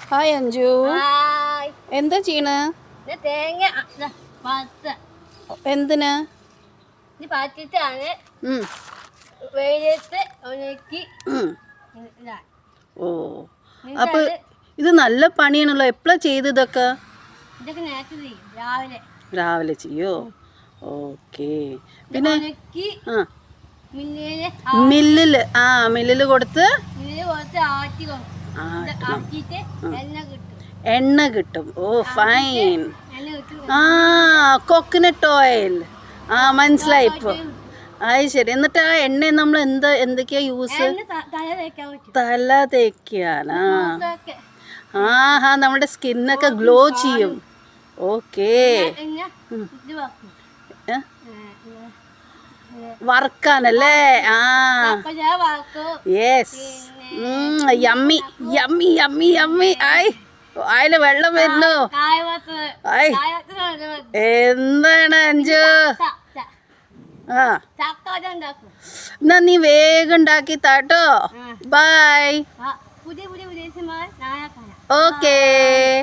Hi Anju, hi. എന്താ ചെയ്യണ? ഇത് തേങ്ങ പത്ത് എന്തിനാ? ഇത് പറ്റിട്ടാണ് ഉം, വെയിലത്ത് ഉണക്കി ഉം. ഇതാ. ഓ, അപ്പൊ ഇത് നല്ല പണിയാണല്ലോ. എപ്പോഴാ ചെയ്തതൊക്കെ? ഇതൊക്കെ നേരത്തെ ചെയ്യും രാവിലെ. രാവിലെ ചെയ്യോ? ഓക്കെ. പിന്നെ ഉണക്കി ആ മില്ലില് മില്ലില് കൊടുത്ത് മില്ലില് കുറച്ച് ആട്ടി കൊടുക്കും. ആട്ടിയിട്ട് എണ്ണ കിട്ടും. എണ്ണ കിട്ടും. Oh fine. എണ്ണ കിട്ടും. Coconut oil. മനസ്സിലായി ഇപ്പൊ. അത് ശരി. എന്നിട്ട് ആ എണ്ണ നമ്മൾ എന്തൊക്കെയാ യൂസ്? എണ്ണ തല തേക്കാൻ പറ്റും. തല തേക്കാനാ? ഇതൊക്കെ ആഹാ, നമ്മുടെ സ്കിന്നൊക്കെ ഗ്ലോ ചെയ്യും. ഓക്കേ. എണ്ണ ഇത് വെക്കും. വറുക്കാനല്ലേ? അപ്പൊ ഞാൻ വറുക്കും. Yes. Yummy yummy yummy yummy. അതില് വെള്ളം വരുന്നു. കായവത്ത് എന്താണ് അഞ്ജു? ആ, ചക്ക ഉണ്ടാക്കും. എന്നാ നീ വേഗം ഉണ്ടാക്കി താട്ടോ. ബൈ. പുതിയ പുതിയ വിദേശമാർ നാളെ കാണാം. ഓക്കേ.